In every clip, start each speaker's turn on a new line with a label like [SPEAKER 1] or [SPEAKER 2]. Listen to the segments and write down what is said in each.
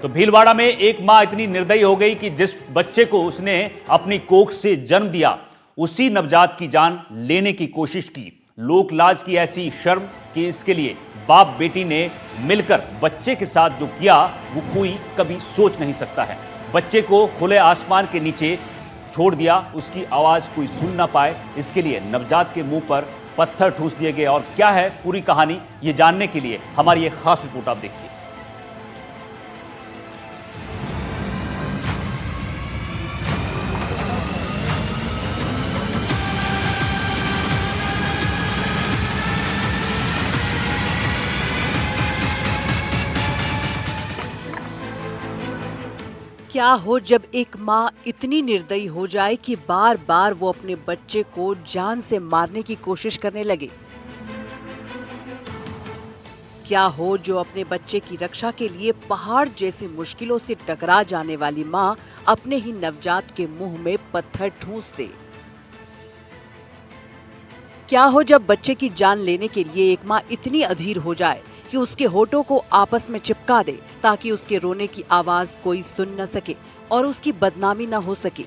[SPEAKER 1] तो भीलवाड़ा में एक मां इतनी निर्दयी हो गई कि जिस बच्चे को उसने अपनी कोख से जन्म दिया उसी नवजात की जान लेने की कोशिश की। लोक लाज की ऐसी शर्म कि इसके लिए बाप बेटी ने मिलकर बच्चे के साथ जो किया वो कोई कभी सोच नहीं सकता है। बच्चे को खुले आसमान के नीचे छोड़ दिया, उसकी आवाज कोई सुन ना पाए, इसके लिए नवजात के मुंह पर पत्थर ठूस दिए गए। और क्या है पूरी कहानी, ये जानने के लिए हमारी एक खास रिपोर्ट आप देखिए।
[SPEAKER 2] क्या हो जब एक माँ इतनी निर्दयी हो जाए कि बार बार वो अपने बच्चे को जान से मारने की कोशिश करने लगे। क्या हो जो अपने बच्चे की रक्षा के लिए पहाड़ जैसी मुश्किलों से टकरा जाने वाली माँ अपने ही नवजात के मुंह में पत्थर ठूंस दे। क्या हो जब बच्चे की जान लेने के लिए एक माँ इतनी अधीर हो जाए कि उसके होठों को आपस में चिपका दे ताकि उसके रोने की आवाज कोई सुन न सके और उसकी बदनामी न हो सके।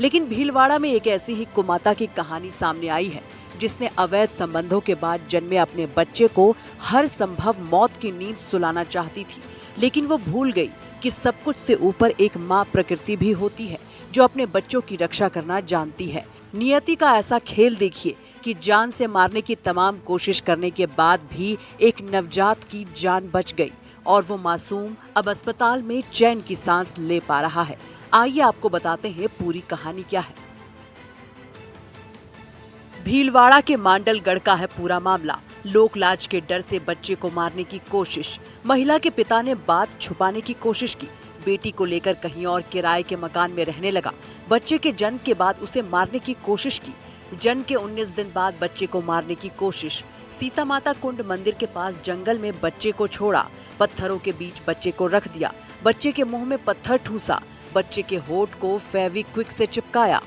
[SPEAKER 2] लेकिन भीलवाड़ा में एक ऐसी ही कुमाता की कहानी सामने आई है जिसने अवैध संबंधों के बाद जन्मे अपने बच्चे को हर संभव मौत की नींद सुलाना चाहती थी, लेकिन वो भूल गई कि सब कुछ से ऊपर एक माँ प्रकृति भी होती है जो अपने बच्चों की रक्षा करना जानती है। नियति का ऐसा खेल देखिए कि जान से मारने की तमाम कोशिश करने के बाद भी एक नवजात की जान बच गई और वो मासूम अब अस्पताल में चैन की सांस ले पा रहा है। आइए आपको बताते हैं पूरी कहानी क्या है। भीलवाड़ा के मांडलगढ़ का है पूरा मामला। लोक लाज के डर से बच्चे को मारने की कोशिश। महिला के पिता ने बात छुपाने की कोशिश की। बेटी को लेकर कहीं और किराए के मकान में रहने लगा। बच्चे के जन्म के बाद उसे मारने की कोशिश की। जन्म के 19 दिन बाद बच्चे को मारने की कोशिश। सीता माता कुंड मंदिर के पास जंगल में बच्चे को छोड़ा। पत्थरों के बीच बच्चे को रख दिया। बच्चे के मुंह में पत्थर ठूसा। बच्चे के होठ को फेविक्विक से चिपकाया।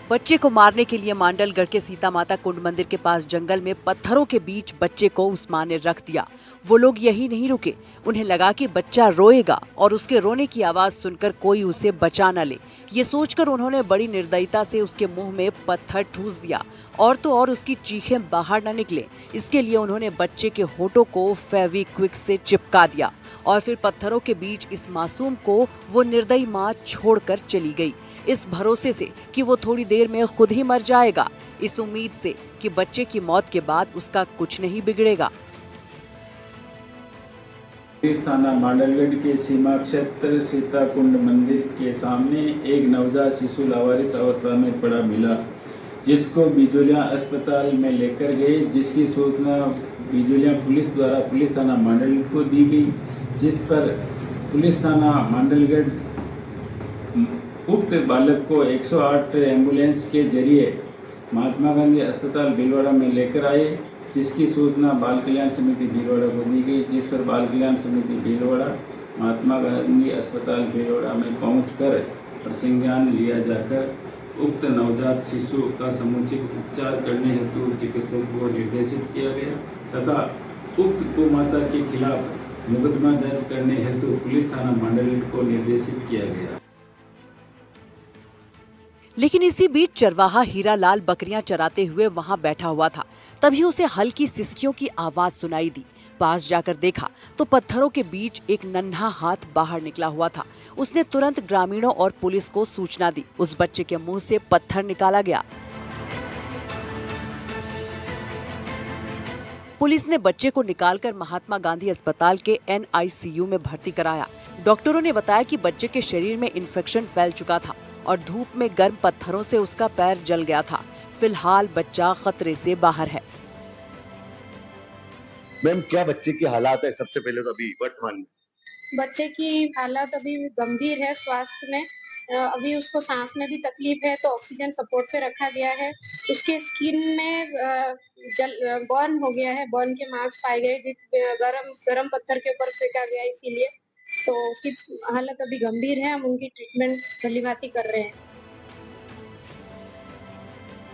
[SPEAKER 2] बच्चे को मारने के लिए मांडलगढ़ के सीता माता कुंड मंदिर के पास जंगल में पत्थरों के बीच बच्चे को उस मां ने रख दिया। वो लोग यही नहीं रुके, उन्हें लगा कि बच्चा रोएगा और उसके रोने की आवाज सुनकर कोई उसे बचा न ले। ये सोचकर उन्होंने बड़ी निर्दयता से उसके मुंह में पत्थर ठूस दिया और तो और उसकी चीखें बाहर न निकले, इसके लिए उन्होंने बच्चे के होठों को फेविक्विक से चिपका दिया और फिर पत्थरों के बीच इस मासूम को वो निर्दयी माँ छोड़कर चली गई, इस भरोसे से कि वो थोड़ी देर में खुद ही मर जाएगा, इस उम्मीद से कि बच्चे की मौत के बाद उसका कुछ नहीं बिगड़ेगा।
[SPEAKER 3] पुलिस थाना मांडलगढ़ के सीमा क्षेत्र सीता कुंड मंदिर के सामने एक नवजात शिशु लावारिस अवस्था में पड़ा मिला, जिसको बिजोलिया अस्पताल में लेकर गए, जिसकी सूचना बिजोलिया पुलिस द्वारा पुलिस थाना मांडलगढ़ को दी गई, जिस पर पुलिस थाना मांडलगढ़ उक्त बालक को 108 एम्बुलेंस के जरिए महात्मा गांधी अस्पताल भीलवाड़ा में लेकर आए, जिसकी सूचना बाल कल्याण समिति भीलवाड़ा को दी गई, जिस पर बाल कल्याण समिति भीलवाड़ा महात्मा गांधी अस्पताल भीलवाड़ा में पहुंचकर प्रसंज्ञान लिया जाकर उक्त नवजात शिशु का समुचित उपचार करने हेतु चिकित्सक को निर्देशित किया गया तथा उक्त कुमाता के खिलाफ मुकदमा दर्ज करने हेतु पुलिस थाना मांडलगढ़ को निर्देशित किया गया।
[SPEAKER 2] लेकिन इसी बीच चरवाहा हीरालाल बकरियां चराते हुए वहां बैठा हुआ था। तभी उसे हल्की सिसकियों की आवाज सुनाई दी। पास जाकर देखा तो पत्थरों के बीच एक नन्हा हाथ बाहर निकला हुआ था। उसने तुरंत ग्रामीणों और पुलिस को सूचना दी। उस बच्चे के मुंह से पत्थर निकाला गया। पुलिस ने बच्चे को निकालकर महात्मा गांधी अस्पताल के NICU में भर्ती कराया। डॉक्टरों ने बताया कि बच्चे के शरीर में इन्फेक्शन फैल चुका था और धूप में गर्म पत्थरों से उसका पैर जल गया था। फिलहाल बच्चा खतरे से बाहर है।
[SPEAKER 4] मैम, क्या बच्चे की हालात है सबसे पहले तो अभी वर्तमान में?
[SPEAKER 5] बच्चे की हालत अभी गंभीर है स्वास्थ्य में। अभी उसको सांस में भी तकलीफ है तो ऑक्सीजन सपोर्ट पे रखा गया है। उसके स्किन में बर्न हो गया है, बर्न के मार्क्स पाए गए, गरम पत्थर के ऊपर फेंका गया, इसीलिए तो उसकी हालत अभी गंभीर है। हम उनकी ट्रीटमेंट भलीभांति कर रहे हैं।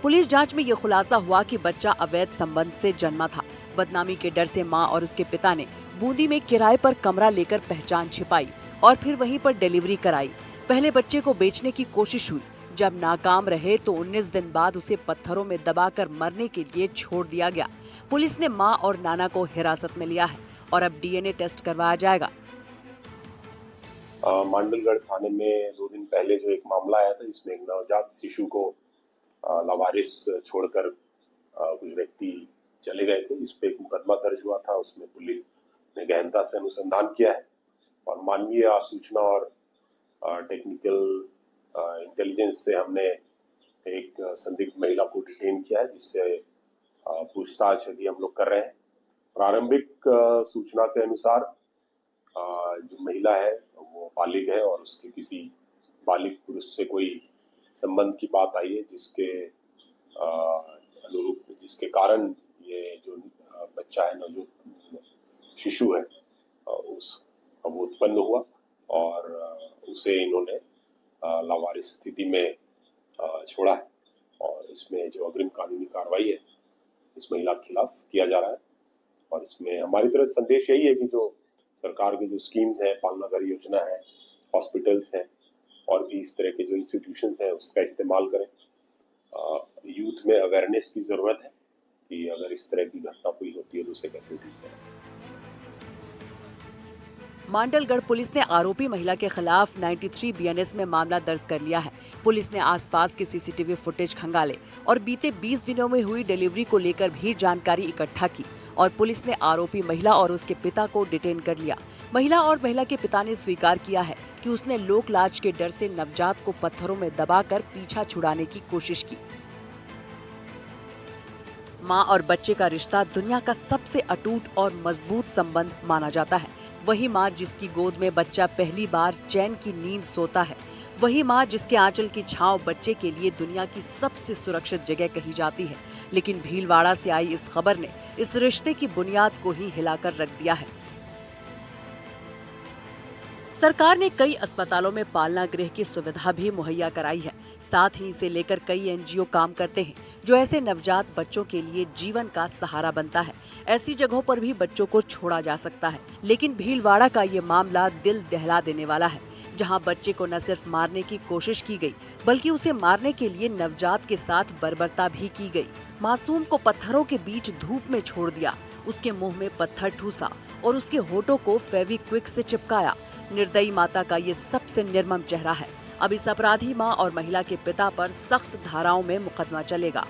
[SPEAKER 2] पुलिस जांच में ये खुलासा हुआ कि बच्चा अवैध संबंध से जन्मा था। बदनामी के डर से मां और उसके पिता ने बूंदी में किराए पर कमरा लेकर पहचान छिपाई और फिर वहीं पर डिलीवरी कराई। पहले बच्चे को बेचने की कोशिश हुई, जब नाकाम रहे तो 19 दिन बाद उसे पत्थरों में दबाकर मरने के लिए छोड़ दिया गया। पुलिस ने मां और नाना को हिरासत में लिया है और अब डीएनए टेस्ट करवाया जाएगा।
[SPEAKER 6] मांडलगढ़ थाने में 2 दिन पहले जो एक मामला आया था, इसमें एक नवजात शिशु को लावारिस छोड़कर कुछ व्यक्ति चले गए थे। इस पे एक मुकदमा दर्ज हुआ था। उसमें पुलिस ने गहनता से अनुसंधान किया है और मानवीय सूचना और टेक्निकल इंटेलिजेंस से हमने एक संदिग्ध महिला को डिटेन किया है, जिससे पूछताछ अभी हम लोग कर रहे हैं। प्रारंभिक सूचना के अनुसार जो महिला है वो बालिग है और उसके किसी बालिग पुरुष से कोई संबंध की बात आई है, जिसके अनुरूप जिसके कारण ये जो बच्चा है ना, जो शिशु है, वो उत्पन्न हुआ और उसे इन्होंने लावारिस स्थिति में छोड़ा है और इसमें जो अग्रिम कानूनी कार्रवाई है इस महिला के खिलाफ किया जा रहा है। और इसमें हमारी तरफ संदेश यही है कि जो सरकार की जो स्कीम्स हैं, पालना घर योजना है, हॉस्पिटल्स हैं और भी इस तरह के जो इंस्टीट्यूशंस हैं उसका इस्तेमाल करें। यूथ में अवेयरनेस की जरूरत है कि अगर इस तरह की घटना कोई होती है तो उसे कैसे डील करें।
[SPEAKER 2] मांडलगढ़ पुलिस ने आरोपी महिला के खिलाफ 93 बीएनएस में मामला दर्ज कर लिया है। पुलिस ने आसपास के सीसीटीवी फुटेज खंगाले और बीते 20 दिनों में हुई डिलीवरी को लेकर भी जानकारी इकट्ठा की और पुलिस ने आरोपी महिला और उसके पिता को डिटेन कर लिया। महिला और महिला के पिता ने स्वीकार किया है कि उसने लोक लाज के डर से नवजात को पत्थरों में दबाकर पीछा छुड़ाने की कोशिश की। माँ और बच्चे का रिश्ता दुनिया का सबसे अटूट और मजबूत संबंध माना जाता है। वही माँ जिसकी गोद में बच्चा पहली बार चैन की नींद सोता है, वही माँ जिसके आंचल की छांव बच्चे के लिए दुनिया की सबसे सुरक्षित जगह कही जाती है। लेकिन भीलवाड़ा से आई इस खबर ने इस रिश्ते की बुनियाद को ही हिलाकर रख दिया है। सरकार ने कई अस्पतालों में पालना गृह की सुविधा भी मुहैया कराई है। साथ ही इसे लेकर कई एनजीओ काम करते हैं जो ऐसे नवजात बच्चों के लिए जीवन का सहारा बनता है। ऐसी जगहों पर भी बच्चों को छोड़ा जा सकता है। लेकिन भीलवाड़ा का ये मामला दिल दहला देने वाला है, जहां बच्चे को न सिर्फ मारने की कोशिश की गई बल्कि उसे मारने के लिए नवजात के साथ बर्बरता भी की गई। मासूम को पत्थरों के बीच धूप में छोड़ दिया, उसके मुंह में पत्थर ठूसा और उसके होठों को फेविक्विक से चिपकाया। निर्दयी माता का ये सबसे निर्मम चेहरा है। अब इस अपराधी माँ और महिला के पिता पर सख्त धाराओं में मुकदमा चलेगा।